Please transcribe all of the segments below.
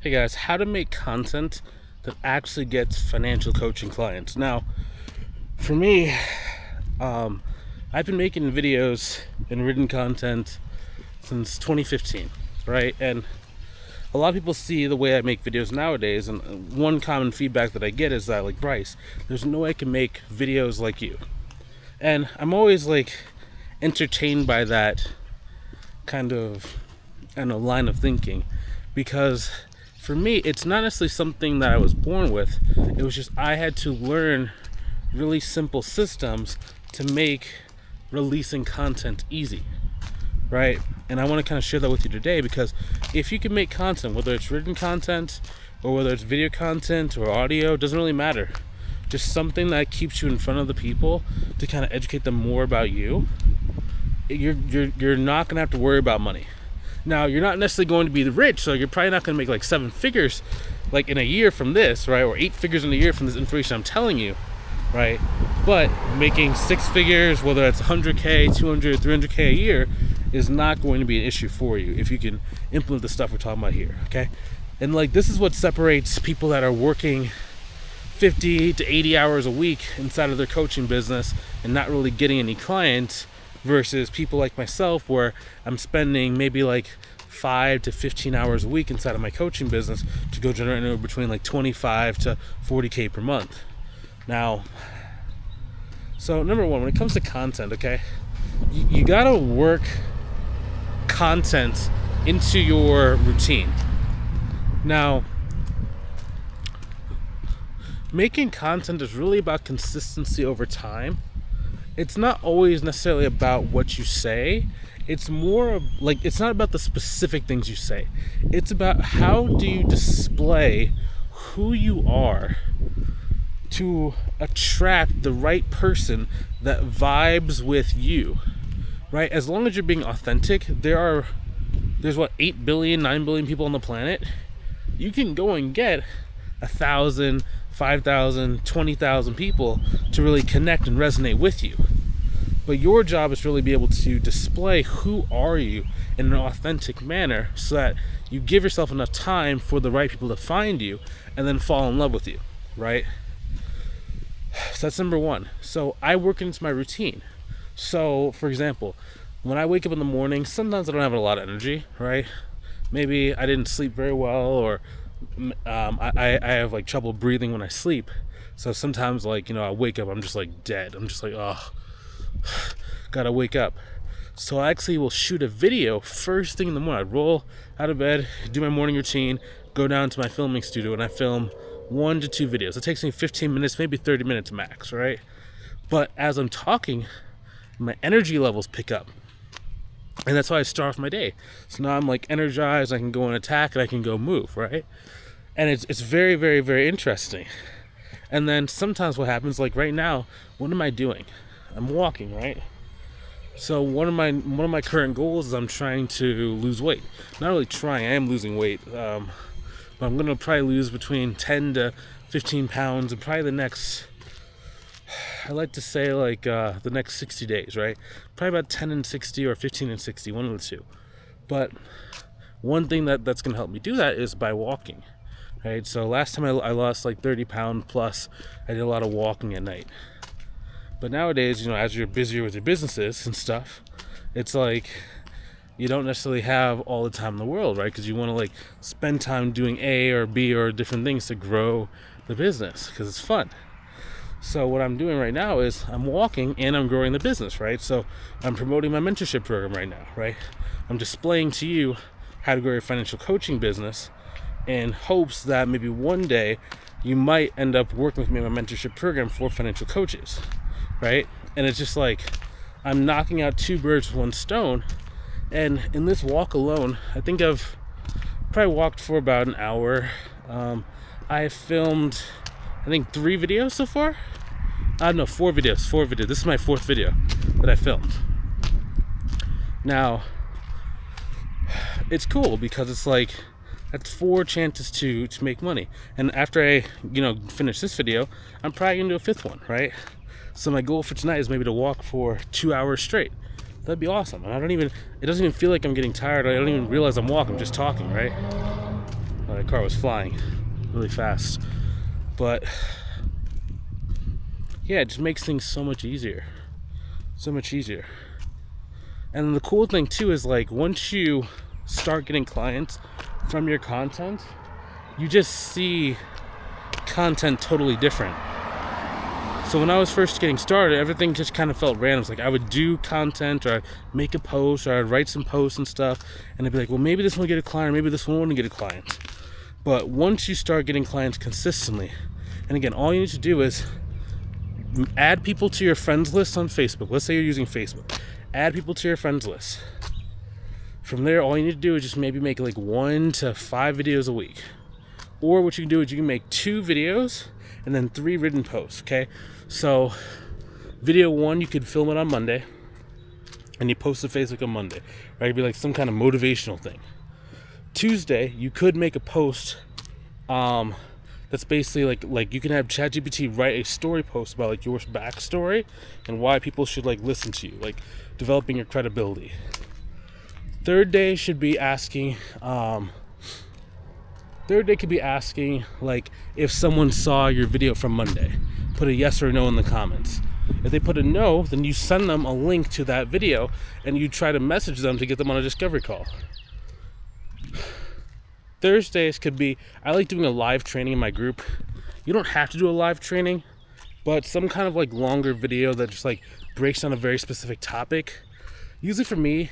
Hey guys, how to make content that actually gets financial coaching clients. Now, for me, I've been making videos and written content since 2015, right? And a lot of people see the way I make videos nowadays, and one common feedback that I get is that, like, Bryce, there's no way I can make videos like you. And I'm always like entertained by that kind of, line of thinking, because for me, it's not necessarily something that I was born with. It was just I had to learn really simple systems to make releasing content easy, right? And I want to kind of share that with you today, because if you can make content, whether it's written content or whether it's video content or audio, doesn't really matter. Just something that keeps you in front of the people to kind of educate them more about you. You're not gonna have to worry about money. Now, you're not necessarily going to be rich, so you're probably not going to make like 7 figures like in a year from this, right? Or 8 figures in a year from this information I'm telling you, right? But making 6 figures, whether it's 100K, 200, 300K a year, is not going to be an issue for you if you can implement the stuff we're talking about here, okay? And like, this is what separates people that are working 50 to 80 hours a week inside of their coaching business and not really getting any clients, versus people like myself, where I'm spending maybe like 5 to 15 hours a week inside of my coaching business to go generate anywhere between like 25 to 40K per month. Now, so number one, when it comes to content, okay, you gotta work content into your routine. Now, making content is really about consistency over time. It's not always necessarily about what you say. It's more like, it's not about the specific things you say. It's about how do you display who you are to attract the right person that vibes with you, right? As long as you're being authentic, there's what, 8 billion, 9 billion people on the planet. You can go and get 1,000, 5,000, 20,000 people to really connect and resonate with you. But your job is really be able to display who are you in an authentic manner, so that you give yourself enough time for the right people to find you and then fall in love with you, right? So that's number one. So I work into my routine. So for example, when I wake up in the morning, sometimes I don't have a lot of energy, right? Maybe I didn't sleep very well, or I have like trouble breathing when I sleep. So sometimes, like, I wake up, I'm just like dead. I'm just like, oh, gotta wake up. So I actually will shoot a video first thing in the morning. I roll out of bed, do my morning routine, go down to my filming studio, and I film 1 to 2 videos. It takes me 15 minutes, maybe 30 minutes max, right? But as I'm talking, my energy levels pick up. And that's how I start off my day. So now I'm like energized, I can go and attack, and I can go move, right? And it's very, very, very interesting. And then sometimes what happens, like right now, what am I doing? I'm walking, right? So one of my current goals is I'm trying to lose weight. Not really trying, I am losing weight. But I'm gonna probably lose between 10 to 15 pounds in probably the next, I like to say like the next 60 days, right? Probably about 10 and 60 or 15 and 60, one of the two. But one thing that's gonna help me do that is by walking, right? So last time I lost like 30 pounds plus, I did a lot of walking at night. But nowadays, as you're busier with your businesses and stuff, it's like you don't necessarily have all the time in the world, right? Because you want to like spend time doing A or B or different things to grow the business, because it's fun. So what I'm doing right now is I'm walking and I'm growing the business, right? So I'm promoting my mentorship program right now, right? I'm displaying to you how to grow your financial coaching business, in hopes that maybe one day you might end up working with me in my mentorship program for financial coaches, right? And it's just like I'm knocking out 2 birds with 1 stone. And in this walk alone, I think I've probably walked for about an hour. I filmed, I think 3 videos so far. No, 4 videos. This is my 4th video that I filmed. Now, it's cool because it's like, that's 4 chances to make money. And after I, finish this video, I'm probably gonna do a 5th one, right? So my goal for tonight is maybe to walk for 2 hours straight. That'd be awesome. And it doesn't even feel like I'm getting tired. I don't even realize I'm walking, I'm just talking, right? car was flying really fast. But yeah, it just makes things so much easier. So much easier. And the cool thing too is like once you start getting clients from your content, you just see content totally different. So when I was first getting started, everything just kind of felt random. It's like I would do content, or I'd make a post, or I'd write some posts and stuff, and I'd be like, well, maybe this one will get a client, or maybe this one won't get a client. But once you start getting clients consistently, and again, all you need to do is add people to your friends list on Facebook. Let's say you're using Facebook. Add people to your friends list. From there, all you need to do is just maybe make like 1 to 5 videos a week. Or what you can do is you can make 2 videos and then 3 written posts, okay? So video 1, you could film it on Monday and you post to Facebook on Monday, right? It'd be like some kind of motivational thing. Tuesday, you could make a post that's basically like you can have ChatGPT write a story post about like your backstory and why people should like listen to you, like developing your credibility. Third day should be asking could be asking like if someone saw your video from Monday. Put a yes or no in the comments. If they put a no, then you send them a link to that video and you try to message them to get them on a discovery call. Thursdays could be, I like doing a live training in my group. You don't have to do a live training, but some kind of like longer video that just like breaks down a very specific topic. Usually for me,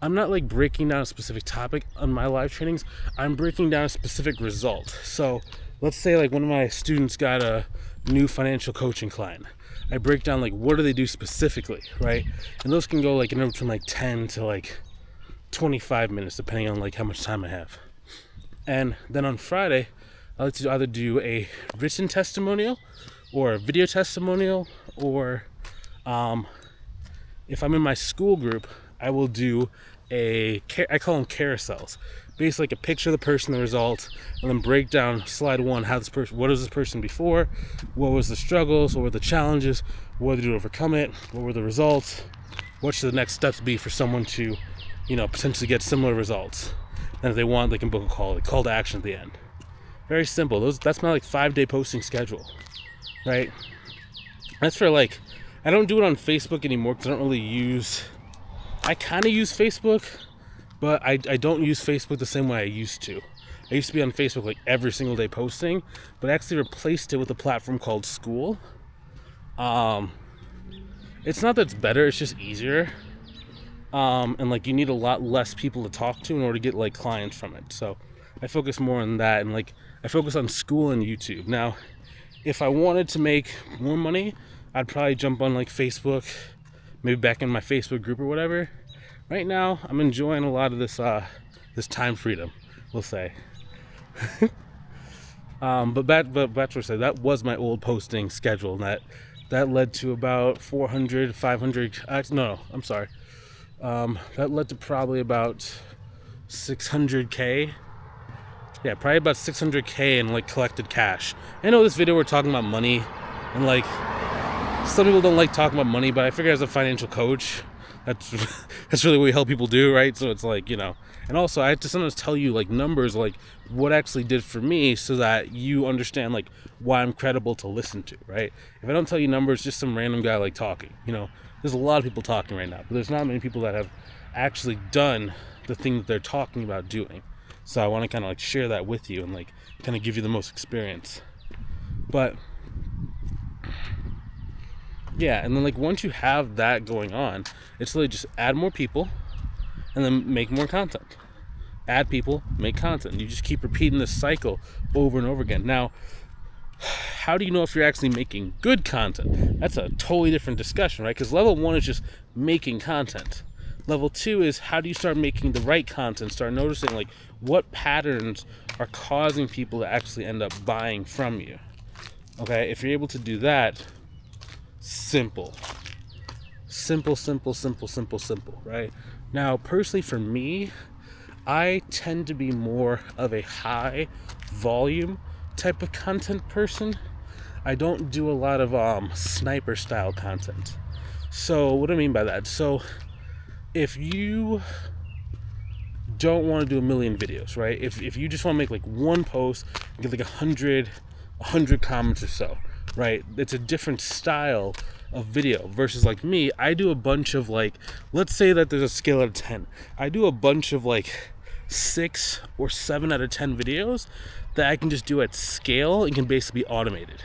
I'm not like breaking down a specific topic on my live trainings. I'm breaking down a specific result. So let's say like one of my students got a new financial coaching client. I break down like what do they do specifically, right? And those can go like anywhere between like 10 to like 25 minutes depending on like how much time I have. And then on Friday, I like to either do a written testimonial or a video testimonial, or if I'm in my school group, I will do I call them carousels. Basically like a picture of the person, the result, and then break down slide 1, what was this person before, what was the struggles, what were the challenges, what did they do to overcome it, what were the results, what should the next steps be for someone to, potentially get similar results. And if they want, they can book a call to action at the end. Very simple. That's my like 5-day posting schedule, right? That's for like, I don't do it on Facebook anymore because I kind of use Facebook, but I don't use Facebook the same way I used to. I used to be on Facebook like every single day posting, but I actually replaced it with a platform called School. It's not that it's better, it's just easier. And like you need a lot less people to talk to in order to get like clients from it. So I focus more on that, and like I focus on School and YouTube. Now, if I wanted to make more money, I'd probably jump on like Facebook, maybe back in my Facebook group or whatever. Right now, I'm enjoying a lot of this time freedom, we'll say. But back to what I said, that was my old posting schedule, and that led to about 400, 500. No, I'm sorry. That led to probably about 600K. Yeah, probably about 600K in like collected cash. I know this video we're talking about money, and like some people don't like talking about money, but I figure as a financial coach, that's really what we help people do, right? So it's like, and also I have to sometimes tell you like numbers, like what actually did for me, so that you understand like why I'm credible to listen to, right? If I don't tell you numbers, just some random guy like talking, there's a lot of people talking right now, but there's not many people that have actually done the thing that they're talking about doing. So I want to kind of like share that with you and like kind of give you the most experience. But yeah, and then like once you have that going on, it's really just add more people and then make more content. Add people, make content. You just keep repeating this cycle over and over again. Now, how do you know if you're actually making good content? That's a totally different discussion, right? Because level 1 is just making content. Level 2 is how do you start making the right content, start noticing like what patterns are causing people to actually end up buying from you. Okay, if you're able to do that, simple, right? Now, personally for me, I tend to be more of a high volume type of content person. I don't do a lot of sniper style content. So what do I mean by that? So if you don't want to do a million videos, right? If you just want to make like one post and get like 100 comments or so, right? It's a different style of video versus like me. I do a bunch of like, let's say that there's a scale out of 10. I do a bunch of like 6 or 7 out of 10 videos that I can just do at scale and can basically be automated,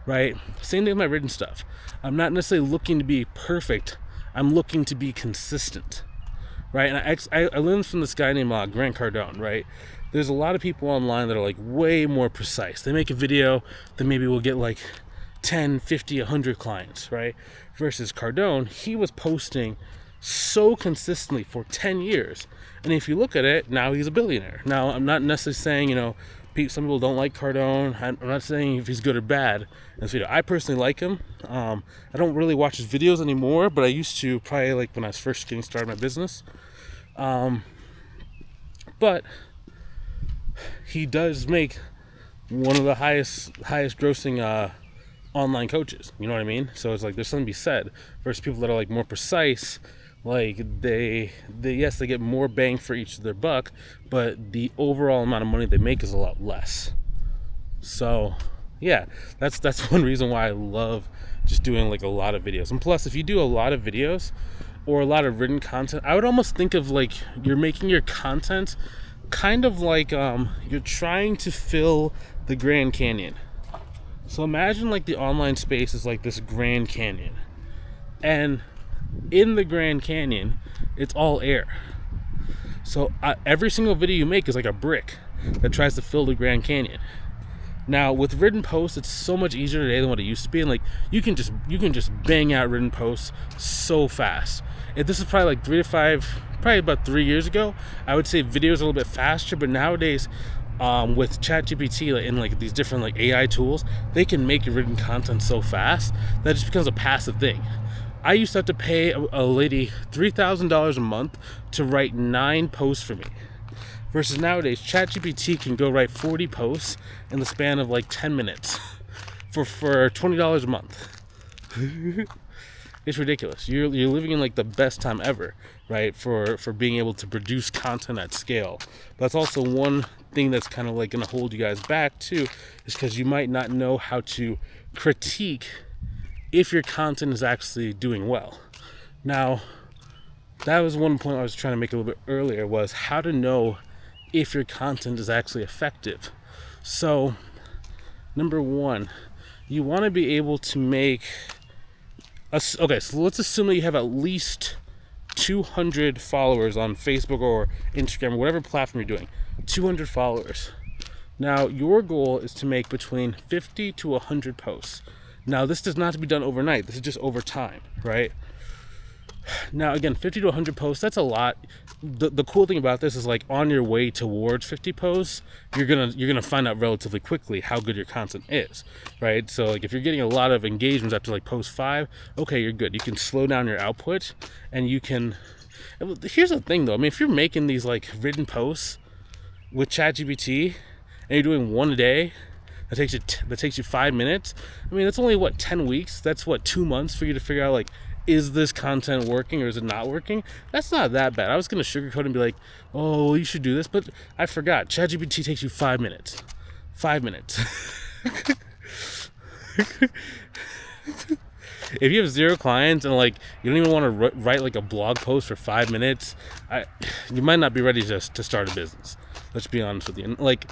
right? Same thing with my written stuff. I'm not necessarily looking to be perfect. I'm looking to be consistent, right? And I learned from this guy named Grant Cardone, right? There's a lot of people online that are like way more precise. They make a video that maybe will get like 10, 50, 100 clients, right? Versus Cardone, he was posting so consistently for 10 years. And if you look at it, now he's a billionaire. Now, I'm not necessarily saying, some people don't like Cardone. I'm not saying if he's good or bad in this video. I personally like him. I don't really watch his videos anymore, but I used to, probably like when I was first getting started my business. But he does make one of the highest grossing online coaches. You know what I mean? So it's like there's something to be said versus people that are like more precise. Like they get more bang for each of their buck, but the overall amount of money they make is a lot less. So yeah, that's one reason why I love just doing like a lot of videos. And plus, if you do a lot of videos or a lot of written content, I would almost think of like you're making your content kind of like you're trying to fill the Grand Canyon. So imagine like the online space is like this Grand Canyon, and in the Grand Canyon, it's all air. So every single video you make is like a brick that tries to fill the Grand Canyon. Now with written posts, it's so much easier today than what it used to be, and like you can just bang out written posts so fast. If this is probably like probably about 3 years ago, I would say videos are a little bit faster, but nowadays with ChatGPT and like these different like AI tools, they can make your written content so fast that it just becomes a passive thing. I used to have to pay a lady $3,000 a month to write 9 posts for me. Versus nowadays, ChatGPT can go write 40 posts in the span of like 10 minutes for $20 a month. It's ridiculous. You're living in like the best time ever, right? For being able to produce content at scale. But that's also one thing that's kind of like going to hold you guys back too, is because you might not know how to critique if your content is actually doing well. Now, that was one point I was trying to make a little bit earlier, was how to know if your content is actually effective. So, number one, you want to be able to make okay, so let's assume that you have at least 200 followers on Facebook or Instagram or whatever platform you're doing. 200 followers. Now, your goal is to make between 50 to 100 posts. Now, this does not have to be done overnight. This is just over time, right? Now, again, 50 to 100 posts, that's a lot. The cool thing about this is like on your way towards 50 posts, you're gonna find out relatively quickly how good your content is, right? So like if you're getting a lot of engagements after like post 5, okay, you're good. You can slow down your output, and you can. Here's the thing though. I mean, if you're making these like written posts with ChatGPT and you're doing one a day, that takes you 5 minutes. I mean, that's only 10 weeks. That's 2 months for you to figure out like, is this content working or is it not working? That's not that bad. I was gonna sugarcoat and be like, oh, well, you should do this, but I forgot. ChatGPT takes you 5 minutes. 5 minutes. If you have 0 clients and like you don't even want to write like a blog post for 5 minutes, you might not be ready to start a business. Let's be honest with you. And like,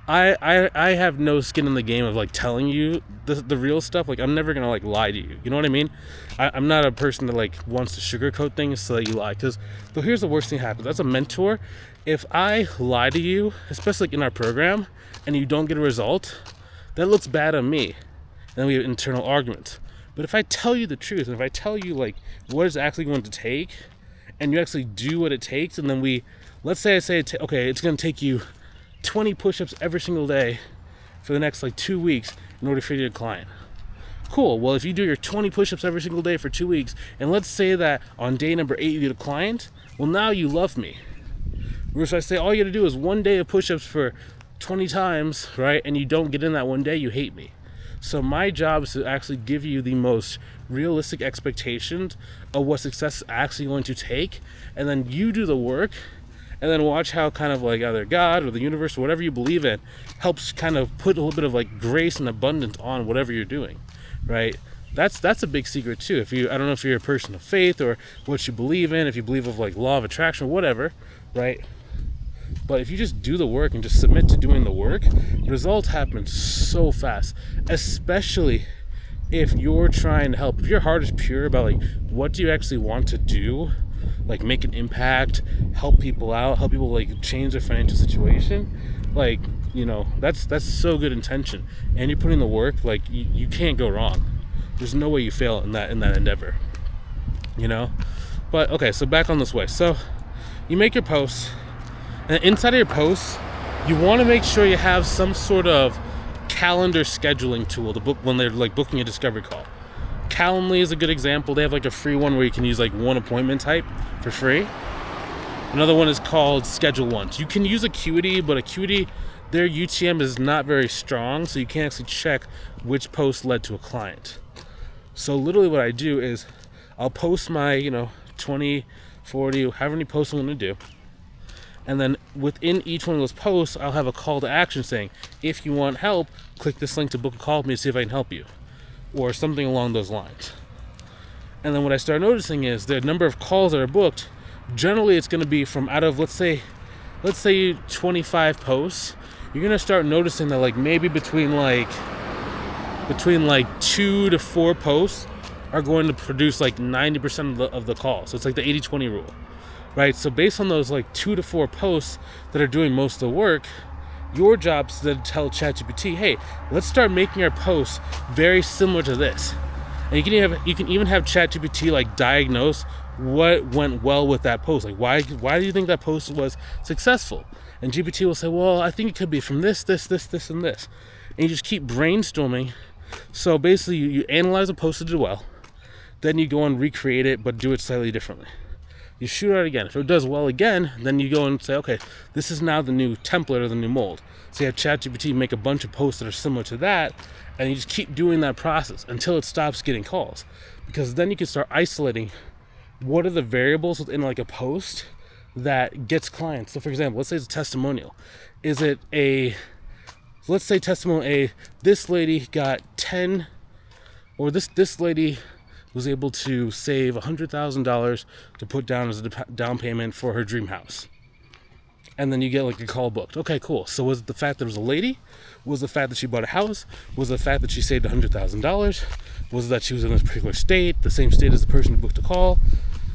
I have no skin in the game of like telling you the real stuff. Like, I'm never gonna like lie to you. You know what I mean? I'm not a person that like wants to sugarcoat things so that you lie. Because here's the worst thing that happens. As a mentor, if I lie to you, especially like in our program, and you don't get a result, that looks bad on me. And then we have internal arguments. But if I tell you the truth, and if I tell you like what it's actually going to take, and you actually do what it takes, and then let's say I say, okay, it's going to take you 20 push-ups every single day for the next like 2 weeks in order for you to get a client. Cool. Well, if you do your 20 push-ups every single day for 2 weeks, and let's say that on day number 8 you get a client, well, now you love me. Whereas I say all you got to do is 1 day of push-ups for 20 times, right? And you don't get in that 1 day, you hate me. So my job is to actually give you the most realistic expectations of what success is actually going to take, and then you do the work and then watch how kind of like either God or the universe or whatever you believe in helps kind of put a little bit of like grace and abundance on whatever you're doing, right? That's a big secret too. I don't know if you're a person of faith or what you believe in, if you believe of like law of attraction or whatever, right? But if you just do the work and just submit to doing the work, results happen so fast, especially if you're trying to help. If your heart is pure about like what do you actually want to do, like make an impact, help people out, help people like change their financial situation, like, you know, that's so good intention, and you're putting the work, like you can't go wrong. There's no way you fail in that endeavor, you know. But okay, so back on this way. So you make your posts, and inside of your posts, you want to make sure you have some sort of calendar scheduling tool to book when they're like booking a discovery call. Calendly is a good example. They have like a free one where you can use like one appointment type for free. Another one is called Schedule Once. You can use Acuity, but Acuity, their UTM is not very strong, so you can't actually check which post led to a client. So literally what I do is I'll post my, 20, 40, however many posts I'm going to do. And then within each one of those posts, I'll have a call to action saying, if you want help, click this link to book a call with me to see if I can help you, or something along those lines. And then what I start noticing is the number of calls that are booked, generally it's going to be from out of, let's say 25 posts, you're going to start noticing that like maybe between 2 to 4 posts are going to produce like 90% of the calls. So it's like the 80-20 rule, right? So based on those like 2 to 4 posts that are doing most of the work, your job is to tell ChatGPT, hey, let's start making our posts very similar to this. And you can even have ChatGPT like diagnose what went well with that post. Like why do you think that post was successful? And GPT will say, well, I think it could be from this, and this. And you just keep brainstorming. So basically you analyze a post that did well, then you go and recreate it, but do it slightly differently. You shoot it again. If it does well again, then you go and say, okay, this is now the new template or the new mold. So you have ChatGPT make a bunch of posts that are similar to that, and you just keep doing that process until it stops getting calls. Because then you can start isolating what are the variables within like a post that gets clients. So for example, let's say it's a testimonial. Let's say testimonial A, this lady got 10, or this lady was able to save $100,000 to put down as a down payment for her dream house. And then you get like a call booked. Okay, cool. So was it the fact that it was a lady? Was it the fact that she bought a house? Was it the fact that she saved $100,000? Was it that she was in this particular state, the same state as the person who booked a call?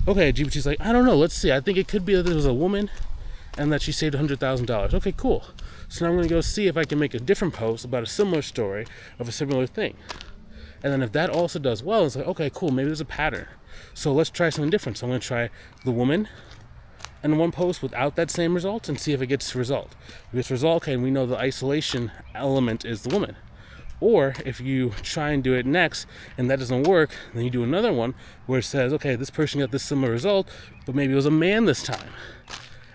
Okay, GPT's like, I don't know, let's see. I think it could be that it was a woman and that she saved $100,000. Okay, cool. So now I'm going to go see if I can make a different post about a similar story of a similar thing. And then if that also does well, it's like, okay, cool, maybe there's a pattern. So let's try something different. So I'm going to try the woman and one post without that same result and see if it gets a result. If it gets a result, okay, and we know the isolation element is the woman. Or if you try and do it next and that doesn't work, then you do another one where it says, okay, this person got this similar result, but maybe it was a man this time.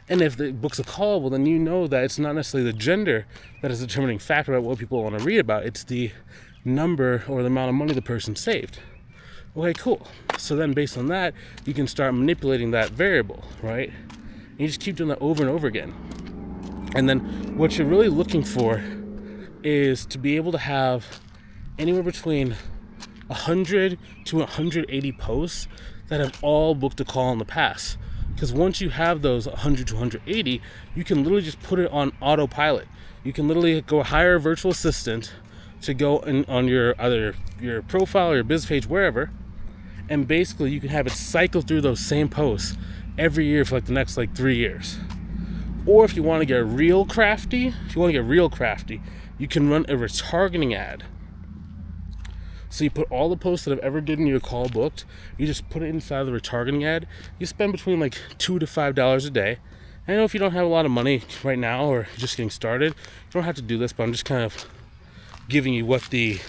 And if it books a call, well, then you know that it's not necessarily the gender that is the determining factor about what people want to read about. It's the number or the amount of money the person saved. Okay, cool. So then based on that, you can start manipulating that variable, right? And you just keep doing that over and over again. And then what you're really looking for is to be able to have anywhere between 100 to 180 posts that have all booked a call in the past. Because once you have those 100 to 180, you can literally just put it on autopilot. You can literally go hire a virtual assistant to go in on your either your profile or your business page, wherever, and basically you can have it cycle through those same posts every year for like the next 3 years. Or if you want to get real crafty, you can run a retargeting ad. So you put all the posts that have ever given you a call booked, you just put it inside the retargeting ad. You spend between $2 to $5 a day. I know if you don't have a lot of money right now or just getting started, you don't have to do this, but I'm just kind of giving you what the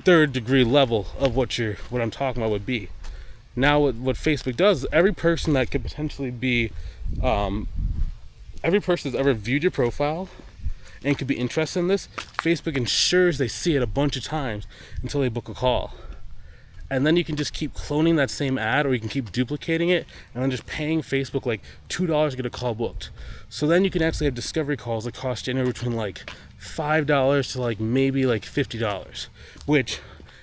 third degree level of what I'm talking about would be. Now what Facebook does is every person that could potentially be every person that's ever viewed your profile and could be interested in this, Facebook ensures they see it a bunch of times until they book a call. And then you can just keep cloning that same ad, or you can keep duplicating it and then just paying Facebook like $2 to get a call booked. So then you can actually have discovery calls that cost you anywhere between like $5 to like maybe like $50, which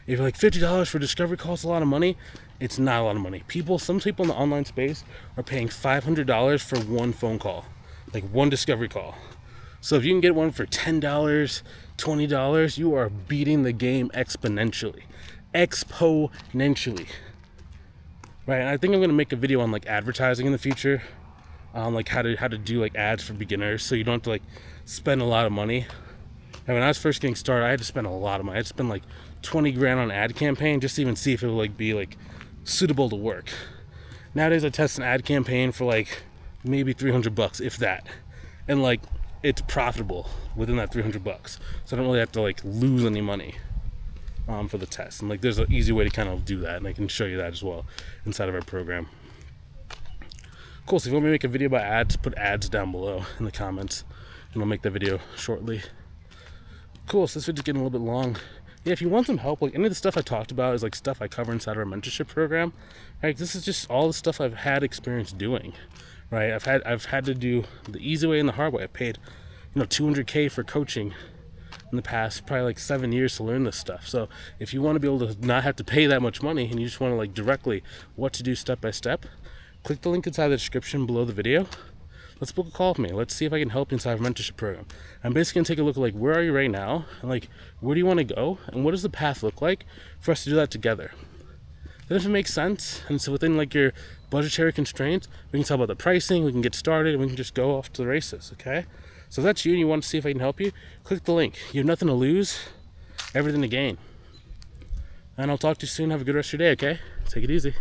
if you're like $50 for discovery calls a lot of money, it's not a lot of money. Some people in the online space are paying $500 for one phone call, like one discovery call. So if you can get one for $10, $20, you are beating the game exponentially. Right? And I think I'm gonna make a video on like advertising in the future, like how to do like ads for beginners, so you don't have to like spend a lot of money. And when I was first getting started, I had to spend a lot of money. I had to spend like 20 grand on an ad campaign just to even see if it would like be like suitable to work. Nowadays I test an ad campaign for like maybe $300, if that, and like it's profitable within that $300, so I don't really have to like lose any money for the test. And like there's an easy way to kind of do that, and I can show you that as well inside of our program. Cool. So if you want me to make a video about ads, put ads down below in the comments and I'll make that video shortly. Cool. So this video's getting a little bit long. Yeah, if you want some help, like any of the stuff I talked about is like stuff I cover inside our mentorship program. Right, this is just all the stuff I've had experience doing. Right, I've had to do the easy way and the hard way. I paid, $200K for coaching in the past probably like 7 years to learn this stuff. So if you want to be able to not have to pay that much money and you just want to like directly what to do step by step, click the link inside the description below the video. Let's book a call with me. Let's see if I can help you inside our mentorship program. I'm basically gonna take a look at like where are you right now, and like where do you want to go, and what does the path look like for us to do that together. Then if it makes sense and it's within like your budgetary constraints, we can talk about the pricing, we can get started, and we can just go off to the races. Okay, so if that's you and you want to see if I can help you, click the link. You have nothing to lose, everything to gain. And I'll talk to you soon. Have a good rest of your day. Okay, take it easy.